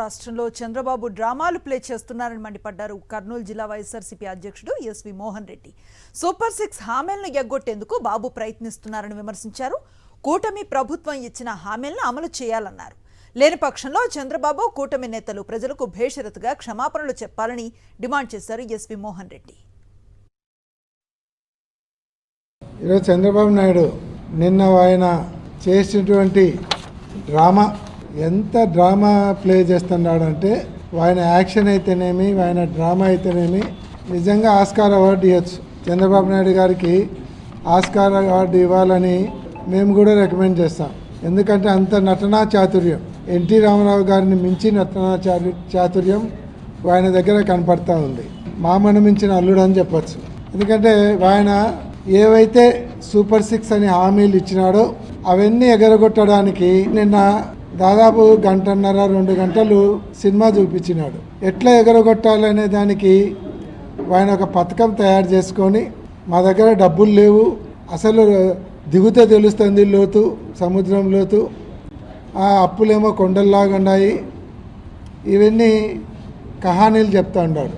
రాష్ట్రంలో చంద్రబాబు డ్రామాలు ప్లే చేస్తున్నారని మండిపడ్డారు కర్నూలు జిల్లా వైఎస్ఆర్సీపీ అధ్యక్షుడు ఎస్వి మోహన్ రెడ్డి. సూపర్ 6 హామీలను ఎగ్గొట్టేందుకు బాబు ప్రయత్నిస్తున్నారని విమర్శించారు. కూటమి ప్రభుత్వం ఇచ్చిన హామీలను అమలు చేయాలన్నారు. లేని పక్షంలో చంద్రబాబు కూటమి నేతలు ప్రజలకు భేషరతుగా క్షమాపణలు చెప్పాలని డిమాండ్ చేశారు ఎస్వి మోహన్ రెడ్డి. ఈరోజు చంద్రబాబు నాయుడు నిన్న ఆయన చేసినటువంటి డ్రామా ఎంత డ్రామా ప్లే చేస్తున్నాడంటే ఆయన యాక్షన్ అయితేనేమి ఆయన డ్రామా అయితేనేమి నిజంగా ఆస్కార్ అవార్డు ఇవ్వచ్చు. చంద్రబాబు నాయుడు గారికి ఆస్కార్ అవార్డు ఇవ్వాలని మేము కూడా రికమెండ్ చేస్తాం. ఎందుకంటే అంత నటనా చాతుర్యం, ఎన్టీ రామారావు గారిని మించి నటనా చాతుర్యం ఆయన దగ్గర కనపడతా ఉంది. మామను మించిన అల్లుడు అని చెప్పచ్చు. ఎందుకంటే ఆయన ఏవైతే సూపర్ 6 అని హామీలు ఇచ్చినాడో అవన్నీ ఎగరగొట్టడానికి నిన్న దాదాపు 1.5-2 గంటలు సినిమా చూపించినాడు. ఎట్లా ఎగరగొట్టాలనే దానికి ఆయన ఒక పథకం తయారు చేసుకొని, మా దగ్గర డబ్బులు లేవు, అసలు దిగుతే తెలుస్తుంది లోతు, సముద్రం లోతు, ఆ అప్పులేమో కొండల్లాగా ఉన్నాయి, ఇవన్నీ కహానీలు చెప్తా ఉన్నాడు.